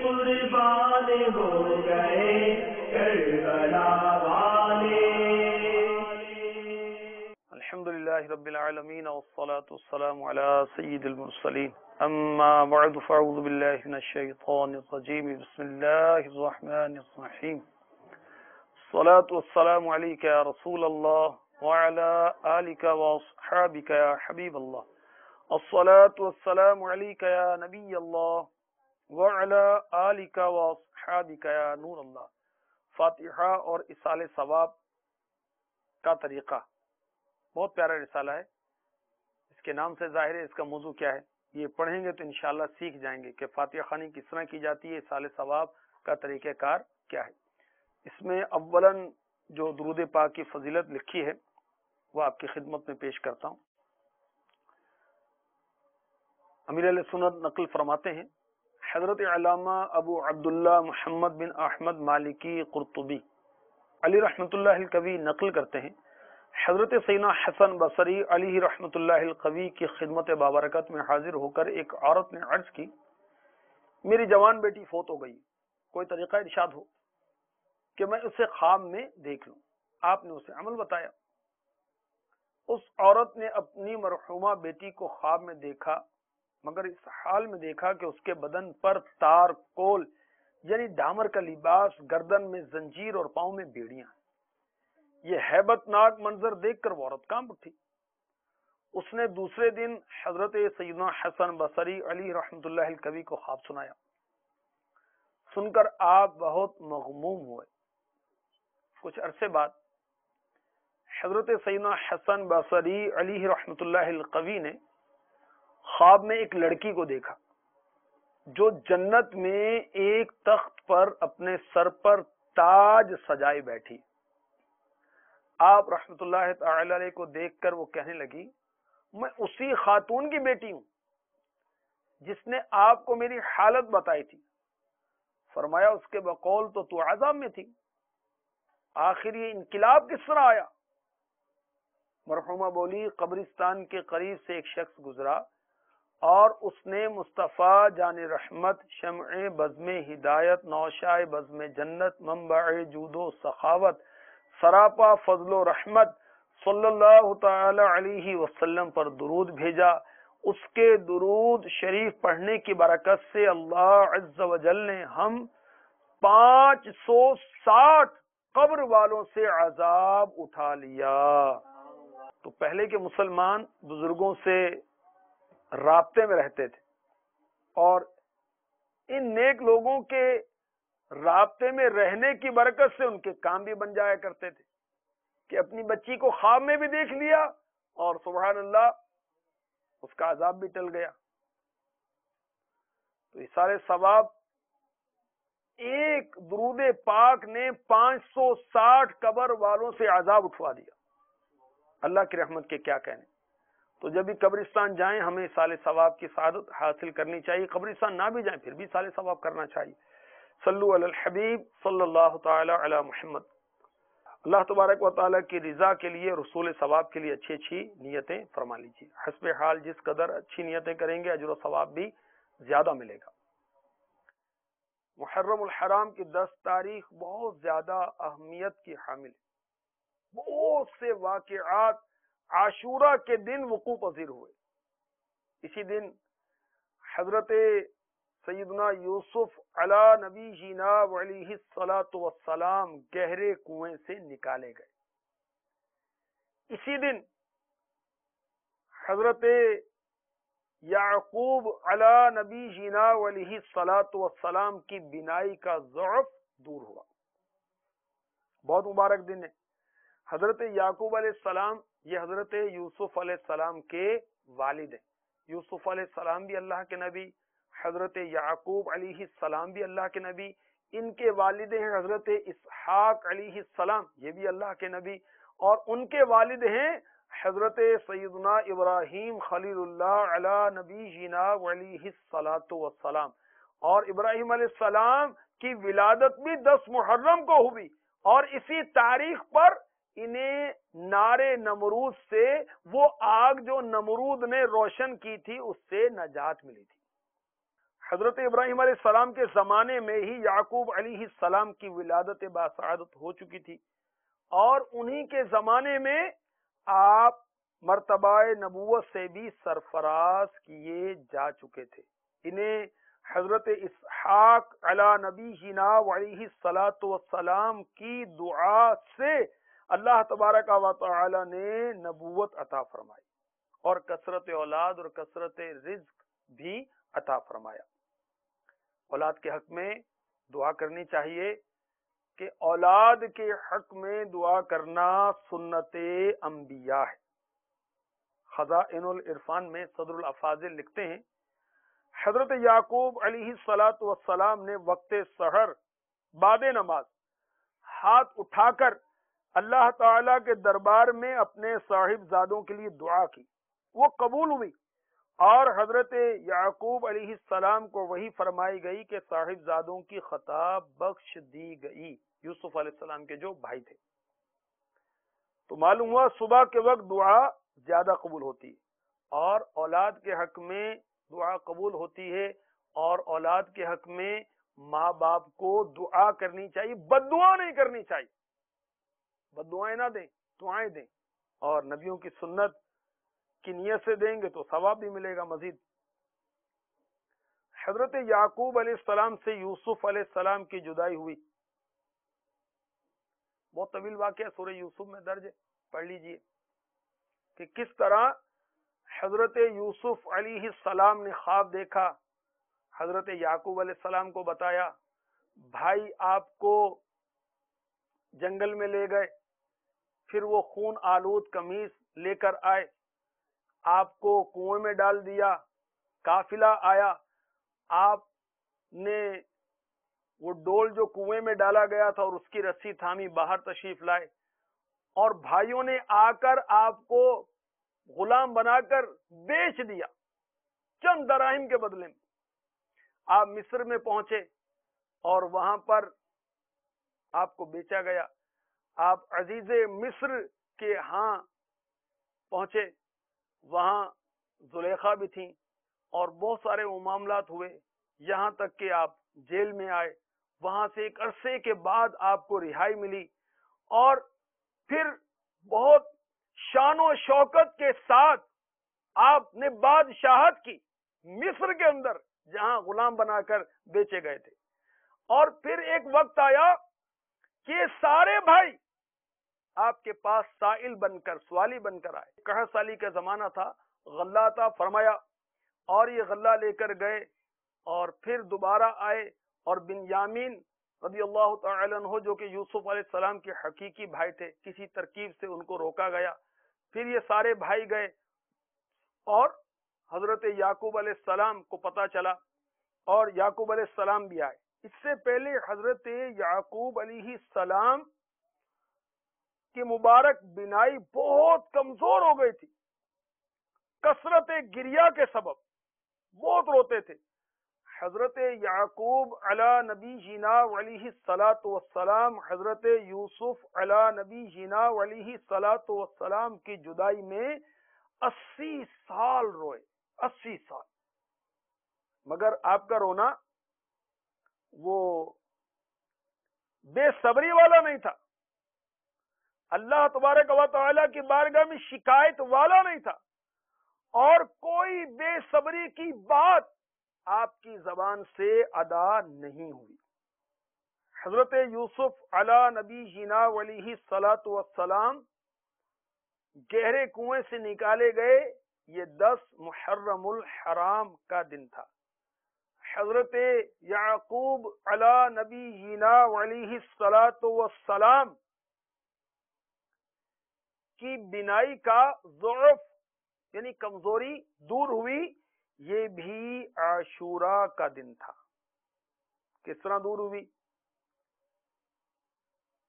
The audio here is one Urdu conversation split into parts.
قربان ہو گئے کربلا والے. الحمدللہ رب العالمین والصلاة والسلام علی سید المرسلین. اما بعد فاعوذ باللہ من الشیطان الرجیم. بسم اللہ الرحمن الرحیم. الصلاة والسلام علیک یا رسول اللہ وعلی آلک واصحابک یا حبیب اللہ. الصلاة والسلام علیک یا نبی اللہ وعلی آلک واصحابک یا نور اللہ. فاتحہ اور اصال ثواب کا طریقہ بہت پیارا رسالہ ہے. اس کے نام سے ظاہر ہے اس کا موضوع کیا ہے. یہ پڑھیں گے تو انشاءاللہ سیکھ جائیں گے کہ فاتحہ خوانی کس طرح کی جاتی ہے، اصال ثواب کا طریقہ کار کیا ہے. اس میں اولاً جو درود پاک کی فضیلت لکھی ہے وہ آپ کی خدمت میں پیش کرتا ہوں. امیر علیہ سنت نقل فرماتے ہیں، حضرت علامہ ابو عبداللہ محمد بن احمد مالکی قرطبی علی رحمۃ اللہ القوی نقل کرتے ہیں، حضرت سیدنا حسن بصری علیہ رحمۃ اللہ القوی کی خدمت بابرکت میں حاضر ہو کر ایک عورت نے عرض کی، میری جوان بیٹی فوت ہو گئی، کوئی طریقہ ارشاد ہو کہ میں اسے خواب میں دیکھ لوں. آپ نے اسے عمل بتایا. اس عورت نے اپنی مرحومہ بیٹی کو خواب میں دیکھا، مگر اس حال میں دیکھا کہ اس کے بدن پر تار کول یعنی ڈامر کا لباس، گردن میں زنجیر اور پاؤں میں بیڑیاں. یہ ہیبت ناک منظر دیکھ کر وہ عورت کانپ اٹھی. اس نے دوسرے دن حضرت سیدنا حسن بصری علی رحمۃ اللہ القوی کو خواب سنایا. سن کر آپ بہت مغموم ہوئے. کچھ عرصے بعد حضرت سیدنا حسن بصری علی رحمۃ اللہ القوی نے خواب میں ایک لڑکی کو دیکھا جو جنت میں ایک تخت پر اپنے سر پر تاج سجائے بیٹھی. آپ رحمت اللہ تعالی علیہ کو دیکھ کر وہ کہنے لگی، میں اسی خاتون کی بیٹی ہوں جس نے آپ کو میری حالت بتائی تھی. فرمایا، اس کے بقول تو عذاب میں تھی، آخر یہ انقلاب کس طرح آیا؟ مرحومہ بولی، قبرستان کے قریب سے ایک شخص گزرا اور اس نے مصطفیٰ جان رحمت، شمع بزم ہدایت، نوشائے بزم جنت، منبع جود و سخاوت، سراپا فضل و رحمت صلی اللہ تعالی علیہ وسلم پر درود بھیجا. اس کے درود شریف پڑھنے کی برکت سے اللہ عز و جل نے ہم 560 قبر والوں سے عذاب اٹھا لیا. تو پہلے کے مسلمان بزرگوں سے رابطے میں رہتے تھے اور ان نیک لوگوں کے رابطے میں رہنے کی برکت سے ان کے کام بھی بن جایا کرتے تھے کہ اپنی بچی کو خواب میں بھی دیکھ لیا اور سبحان اللہ اس کا عذاب بھی ٹل گیا. تو یہ سارے ثواب ایک درود پاک نے 560 قبر والوں سے عذاب اٹھوا دیا. اللہ کی رحمت کے کیا کہنے. تو جب بھی قبرستان جائیں ہمیں سال ثواب کی سعادت حاصل کرنی چاہیے. قبرستان نہ بھی جائیں پھر بھی سال ثواب کرنا چاہیے. صلو علی الحبیب صلی اللہ تعالی علی محمد. اللہ تبارک و تعالیٰ کی رضا کے لیے، رسول ثواب کے لیے اچھی اچھی نیتیں فرما لیجیے. حسب حال جس قدر اچھی نیتیں کریں گے اجر و ثواب بھی زیادہ ملے گا. محرم الحرام کی 10 تاریخ بہت زیادہ اہمیت کی حامل ہے. بہت سے واقعات عاشورہ کے دن وقوع پذیر ہوئے. اسی دن حضرت سیدنا یوسف علی نبی جینا علیہ الصلاۃ والسلام گہرے کنویں سے نکالے گئے. اسی دن حضرت یعقوب علی نبی جینا علیہ الصلاۃ والسلام کی بینائی کا ضعف دور ہوا. بہت مبارک دن ہے. حضرت یعقوب علیہ السلام یہ حضرت یوسف علیہ السلام کے والد ہیں. یوسف علیہ السلام بھی اللہ کے نبی، حضرت یعقوب علیہ السلام بھی اللہ کے نبی. ان کے والد ہیں حضرت اسحاق علیہ السلام، یہ بھی اللہ کے نبی. اور ان کے والد ہیں حضرت سیدنا ابراہیم خلیل اللہ علی نبی جینا علیہ الصلاۃ والسلام. اور ابراہیم علیہ السلام کی ولادت بھی 10 محرم کو ہوئی اور اسی تاریخ پر انہیں نار نمرود سے، وہ آگ جو نمرود نے روشن کی تھی، اس سے نجات ملی تھی. حضرت ابراہیم علیہ السلام کے زمانے میں ہی یعقوب علیہ السلام کی ولادت باسعادت ہو چکی تھی، اور انہی کے زمانے میں آپ مرتبہ نبوت سے بھی سرفراز کیے جا چکے تھے۔ انہیں حضرت اسحاق علی نبینا علیہ الصلاۃ والسلام کی دعا سے اللہ تبارک و تعالی نے نبوت عطا فرمائی، اور کثرت اولاد اور کثرت رزق بھی عطا فرمایا۔ اولاد کے حق میں دعا کرنی چاہیے کہ اولاد کے حق میں دعا کرنا سنت انبیاء ہے۔ خزائن العرفان میں صدر الافاضل لکھتے ہیں، حضرت یعقوب علیہ الصلاۃ والسلام نے وقت سحر بعد نماز ہاتھ اٹھا کر اللہ تعالی کے دربار میں اپنے صاحب زادوں کے لیے دعا کی، وہ قبول ہوئی، اور حضرت یعقوب علیہ السلام کو وہی فرمائی گئی کہ صاحب زادوں کی خطا بخش دی گئی، یوسف علیہ السلام کے جو بھائی تھے۔ تو معلوم ہوا صبح کے وقت دعا زیادہ قبول ہوتی ہے، اور اولاد کے حق میں دعا قبول ہوتی ہے، اور اولاد کے حق میں ماں باپ کو دعا کرنی چاہیے، بد دعا نہیں کرنی چاہیے، بد دعائیں نہ دیں، دعائیں دیں، اور نبیوں کی سنت کی نیت سے دیں گے تو ثواب بھی ملے گا مزید۔ حضرت یعقوب علیہ السلام سے یوسف علیہ السلام کی جدائی ہوئی، بہت طویل واقعہ سورہ یوسف میں درج ہے، پڑھ لیجئے کہ کس طرح حضرت یوسف علیہ السلام نے خواب دیکھا، حضرت یعقوب علیہ السلام کو بتایا، بھائی آپ کو جنگل میں لے گئے، پھر وہ خون آلود قمیص لے کر آئے، آپ کو کنویں میں ڈال دیا، قافلہ آیا، آپ نے وہ ڈول جو کنویں میں ڈالا گیا تھا اور اس کی رسی تھامی، باہر تشریف لائے، اور بھائیوں نے آ کر آپ کو غلام بنا کر بیچ دیا چند دراہم کے بدلے میں۔ آپ مصر میں پہنچے اور وہاں پر آپ کو بیچا گیا، آپ عزیز مصر کے ہاں پہنچے، وہاں زلیخا بھی تھیں، اور بہت سارے وہ معاملات ہوئے، یہاں تک کہ آپ جیل میں آئے، وہاں سے ایک عرصے کے بعد آپ کو رہائی ملی، اور پھر بہت شان و شوکت کے ساتھ آپ نے بادشاہت کی مصر کے اندر، جہاں غلام بنا کر بیچے گئے تھے۔ اور پھر ایک وقت آیا کہ سارے بھائی آپ کے پاس سائل بن کر، سوالی بن کر آئے، 61 سالی کا زمانہ تھا، غلہ عطا فرمایا، اور یہ غلہ لے کر گئے، اور پھر دوبارہ آئے، اور بنیامین رضی اللہ تعالی عنہ جو کہ یوسف علیہ السلام کے حقیقی بھائی تھے، کسی ترکیب سے ان کو روکا گیا، پھر یہ سارے بھائی گئے، اور حضرت یعقوب علیہ السلام کو پتا چلا، اور یعقوب علیہ السلام بھی آئے۔ اس سے پہلے حضرت یعقوب علیہ السلام کی مبارک بینائی بہت کمزور ہو گئی تھی، کثرت گریہ کے سبب بہت روتے تھے۔ حضرت یعقوب علی نبی جینا علیہ الصلاۃ والسلام حضرت یوسف علی نبی جینا علیہ الصلاۃ والسلام کی جدائی میں 80 سال روئے، 80 سال، مگر آپ کا رونا وہ بے صبری والا نہیں تھا، اللہ تبارک و تعالی کی بارگاہ میں شکایت والا نہیں تھا، اور کوئی بے صبری کی بات آپ کی زبان سے ادا نہیں ہوئی۔ حضرت یوسف علی نبی جینا علیہ الصلاۃ والسلام گہرے کنویں سے نکالے گئے، یہ 10 محرم الحرام کا دن تھا۔ حضرت یعقوب علی نبی جینا علیہ الصلاۃ والسلام کی بینائی کا ضعف یعنی کمزوری دور ہوئی، یہ بھی عاشورہ کا دن تھا۔ کس طرح دور ہوئی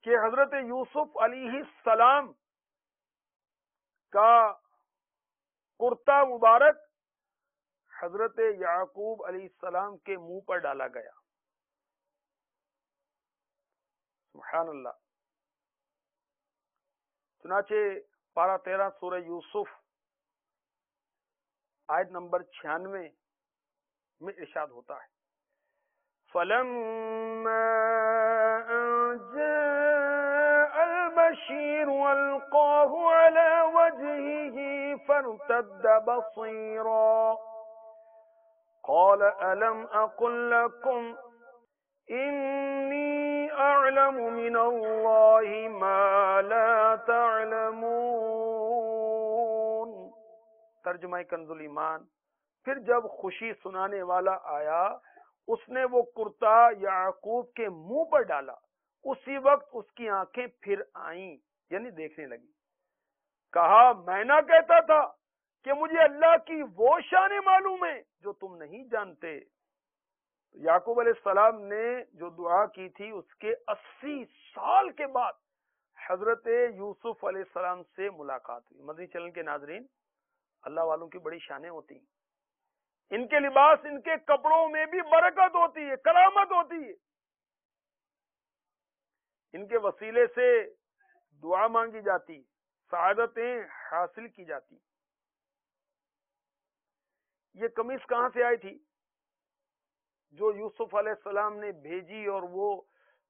کہ حضرت یوسف علیہ السلام کا کرتا مبارک حضرت یعقوب علیہ السلام کے منہ پر ڈالا گیا، سبحان اللہ۔ چنانچہ پارہ 13 سورہ یوسف آیت نمبر 96 میں ارشاد ہوتا ہے فَلَمَّا أَن جَاءَ الْبَشِيرُ أَلْقَاهُ عَلَى وَجْهِهِ فَارْتَدَّ بَصِيرًا قَالَ أَلَمْ أَقُل لَّكُمْ إِنِّي أَعْلَمُ مِنَ اللَّهِ مَا لَا تَعْلَمُونَ۔ ترجمہ کنز الایمان۔ پھر جب خوشی سنانے والا آیا اس نے وہ کرتا یعقوب کے منہ پر ڈالا، اسی وقت اس کی آنکھیں پھر آئیں، یعنی دیکھنے لگی۔ کہا میں نہ کہتا تھا کہ مجھے اللہ کی وہ شان معلوم ہے جو تم نہیں جانتے۔ یعقوب علیہ السلام نے جو دعا کی تھی اس کے 80 سال کے بعد حضرت یوسف علیہ السلام سے ملاقات ہوئی۔ مدنی چینل کے ناظرین، اللہ والوں کی بڑی شانیں ہوتی ہیں، ان کے لباس، ان کے کپڑوں میں بھی برکت ہوتی ہے، کرامت ہوتی ہے، ان کے وسیلے سے دعا مانگی جاتی، سعادتیں حاصل کی جاتی۔ یہ قمیص کہاں سے آئی تھی جو یوسف علیہ السلام نے بھیجی اور وہ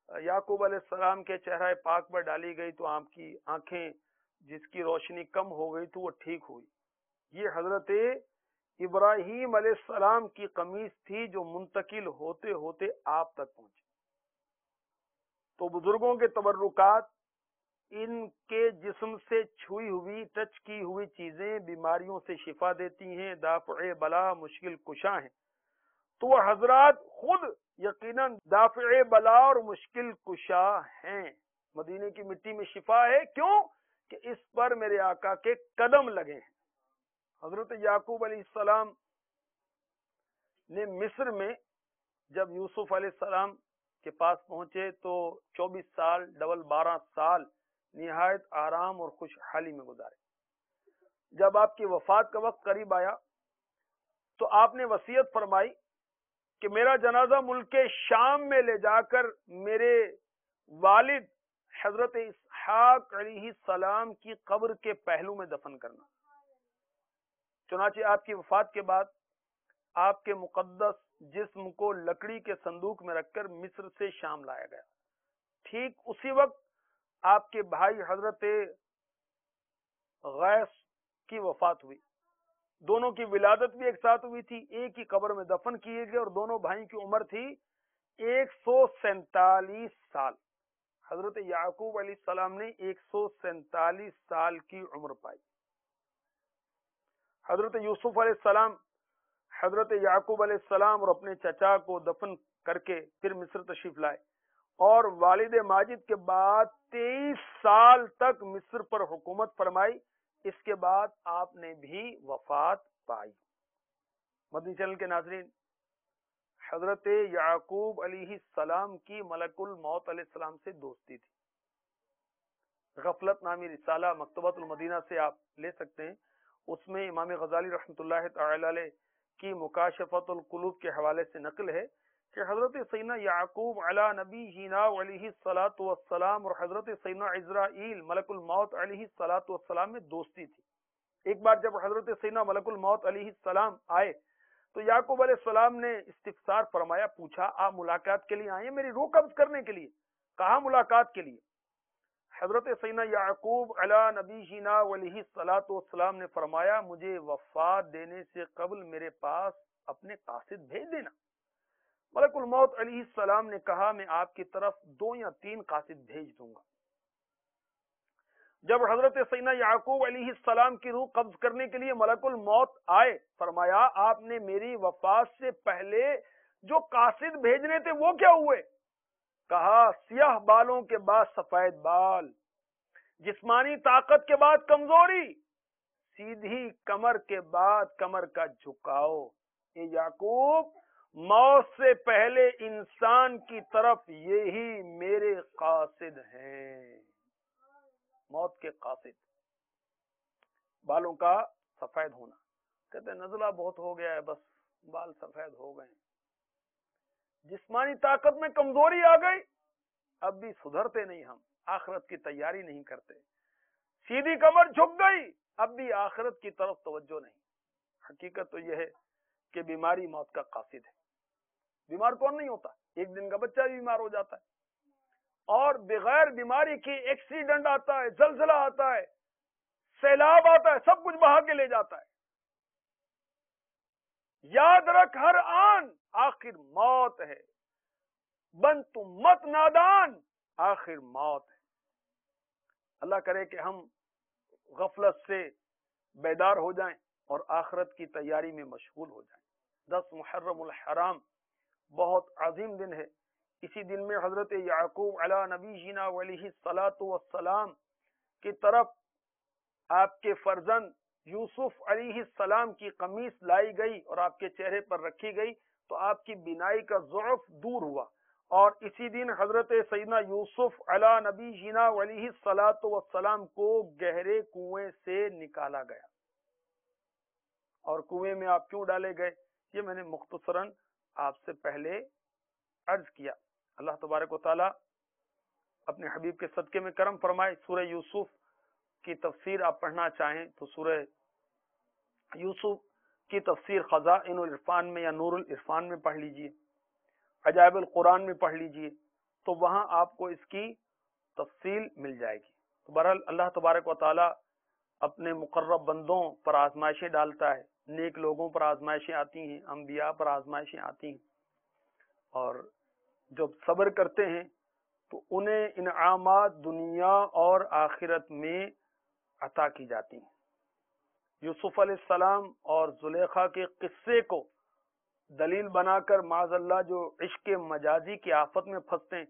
یعقوب علیہ السلام کے چہرہ پاک پر ڈالی گئی تو آپ کی آنکھیں جس کی روشنی کم ہو گئی تو وہ ٹھیک ہوئی؟ یہ حضرت ابراہیم علیہ السلام کی قمیص تھی جو منتقل ہوتے ہوتے آپ تک پہنچی۔ تو بزرگوں کے تبرکات، ان کے جسم سے چھوئی ہوئی، ٹچ کی ہوئی چیزیں بیماریوں سے شفا دیتی ہیں، دافع بلا، مشکل کشا ہیں۔ تو وہ حضرات خود یقیناً دافع بلا اور مشکل کشا ہیں۔ مدینے کی مٹی میں شفا ہے، کیوں کہ اس پر میرے آقا کے قدم لگے ہیں۔ حضرت یعقوب علیہ السلام نے مصر میں جب یوسف علیہ السلام کے پاس پہنچے تو 24 سال ڈبل 12 سال نہایت آرام اور خوشحالی میں گزارے۔ جب آپ کی وفات کا وقت قریب آیا تو آپ نے وصیت فرمائی کہ میرا جنازہ ملک شام میں لے جا کر میرے والد حضرت اسحاق علیہ السلام کی قبر کے پہلو میں دفن کرنا۔ چنانچہ آپ کی وفات کے بعد آپ کے مقدس جسم کو لکڑی کے صندوق میں رکھ کر مصر سے شام لایا گیا۔ ٹھیک اسی وقت آپ کے بھائی حضرت غیث کی وفات ہوئی۔ دونوں کی ولادت بھی ایک ساتھ ہوئی تھی، ایک ہی قبر میں دفن کیے گئے، اور دونوں بھائی کی عمر تھی 147 سال۔ حضرت یعقوب علیہ السلام نے 147 سال کی عمر پائی۔ حضرت یوسف علیہ السلام حضرت یعقوب علیہ السلام اور اپنے چچا کو دفن کر کے پھر مصر تشریف لائے، اور والد ماجد کے بعد 23 سال تک مصر پر حکومت فرمائی۔ اس کے بعد آپ نے بھی وفات پائی۔ مدنی چینل کے ناظرین، حضرت یعقوب علیہ السلام کی ملک الموت علیہ السلام سے دوستی تھی۔ غفلت نامی رسالہ مکتبۃ المدینہ سے آپ لے سکتے ہیں، اس میں امام غزالی رحمۃ اللہ تعالی علیہ کی مکاشفۃ القلوب کے حوالے سے نقل ہے کہ حضرت سیدنا یعقوب علی نبینا علیہ الصلوۃ والسلام اور حضرت سیدنا عزرائیل ملک الموت علیہ الصلوۃ والسلام میں دوستی تھی۔ ایک بار جب حضرت سیدنا ملک الموت علیہ السلام آئے تو یعقوب علیہ السلام نے استفسار فرمایا، پوچھا آپ ملاقات کے لیے آئے ہیں؟ میری روح قبض کرنے کے لیے؟ کہا ملاقات کے لیے۔ حضرت سیدنا یعقوب علی نبینا علیہ الصلوۃ والسلام نے فرمایا، مجھے وفات دینے سے قبل میرے پاس اپنے قاصد بھیج دینا۔ ملک الموت علیہ السلام نے کہا، میں آپ کی طرف 2 یا 3 قاصد بھیج دوں گا۔ جب حضرت سیدنا یعقوب علیہ السلام کی روح قبض کرنے کے لیے ملک الموت آئے، فرمایا آپ نے میری وفات سے پہلے جو قاصد بھیجنے تھے وہ کیا ہوئے؟ کہا سیاہ بالوں کے بعد سفید بال، جسمانی طاقت کے بعد کمزوری، سیدھی کمر کے بعد کمر کا جھکاؤ۔ اے یعقوب، موت سے پہلے انسان کی طرف یہی میرے قاصد ہیں۔ موت کے قاصد، بالوں کا سفید ہونا۔ کہتے ہیں نزلہ بہت ہو گیا ہے، بس بال سفید ہو گئے۔ جسمانی طاقت میں کمزوری آ گئی، اب بھی سدھرتے نہیں، ہم آخرت کی تیاری نہیں کرتے۔ سیدھی کمر جھک گئی، اب بھی آخرت کی طرف توجہ نہیں۔ حقیقت تو یہ ہے کہ بیماری موت کا قاصد ہے۔ بیمار کون نہیں ہوتا؟ ایک دن کا بچہ بھی بیمار ہو جاتا ہے، اور بغیر بیماری کے ایکسیڈنٹ آتا ہے، زلزلہ آتا ہے، سیلاب آتا ہے، سب کچھ بہا کے لے جاتا ہے۔ یاد رکھ، ہر آن آخر موت ہے، بن تم مت نادان، آخر موت ہے۔ اللہ کرے کہ ہم غفلت سے بیدار ہو جائیں اور آخرت کی تیاری میں مشغول ہو جائیں۔ 10 محرم الحرام بہت عظیم دن ہے۔ اسی دن میں حضرت یعقوب علی نبینا علیہ الصلاۃ والسلام کی طرف آپ کے فرزند یوسف علیہ السلام کی قمیص لائی گئی اور آپ کے چہرے پر رکھی گئی تو آپ کی بینائی کا ضعف دور ہوا، اور اسی دن حضرت سیدنا یوسف علی نبینا علیہ الصلاۃ والسلام کو گہرے کنویں سے نکالا گیا۔ اور کنویں میں آپ کیوں ڈالے گئے، یہ میں نے مختصراً آپ سے پہلے عرض کیا۔ اللہ تبارک و تعالی اپنے حبیب کے صدقے میں کرم فرمائے۔ سورہ یوسف کی تفسیر آپ پڑھنا چاہیں تو سورہ یوسف کی تفسیر خزائن العرفان میں یا نور العرفان میں پڑھ لیجئے، عجائب القرآن میں پڑھ لیجئے، تو وہاں آپ کو اس کی تفصیل مل جائے گی۔ تو بہرحال اللہ تبارک و تعالی اپنے مقرب بندوں پر آزمائشیں ڈالتا ہے، نیک لوگوں پر آزمائشیں آتی ہیں، انبیاء پر آزمائشیں آتی ہیں، اور جب صبر کرتے ہیں تو انہیں انعامات دنیا اور آخرت میں عطا کی جاتی ہیں۔ یوسف علیہ السلام اور زلیخا کے قصے کو دلیل بنا کر معاذ اللہ جو عشق مجازی کی آفت میں پھنستے ہیں،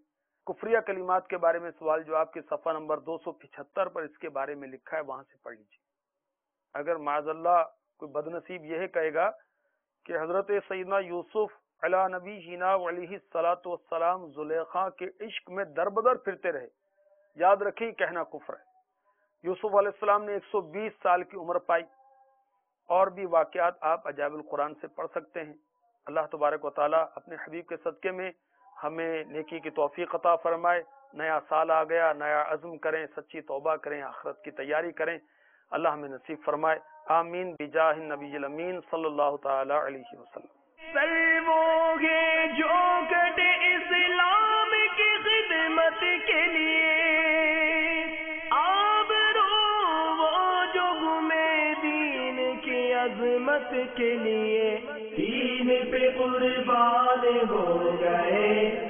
کفریہ کلمات کے بارے میں سوال جواب کے صفحہ نمبر 275 پر اس کے بارے میں لکھا ہے، وہاں سے پڑھ لیجیے۔ اگر معاذ اللہ کوئی بدنصیب یہ کہے گا کہ حضرت سیدنا یوسف علی نبی جینا علیہ الصلاۃ والسلام زلیخا کے عشق میں دربدر پھرتے رہے، یاد رکھیں کہنا کفر ہے۔ یوسف علیہ السلام نے 120 سال کی عمر پائی، اور بھی واقعات آپ عجائب القرآن سے پڑھ سکتے ہیں۔ اللہ تبارک و تعالی اپنے حبیب کے صدقے میں ہمیں نیکی کی توفیق عطا فرمائے۔ نیا سال آ گیا، نیا عزم کریں، سچی توبہ کریں، آخرت کی تیاری کریں، اللہ ہمیں نصیب فرمائے، آمین بجاہ النبی الامین صلی اللہ تعالی علیہ وسلم۔ سلوگے جو کٹے اسلام کی خدمت کے لیے، آبرو وہ جو گھومے دین کی عظمت کے لیے، دین پہ قربان ہو گئے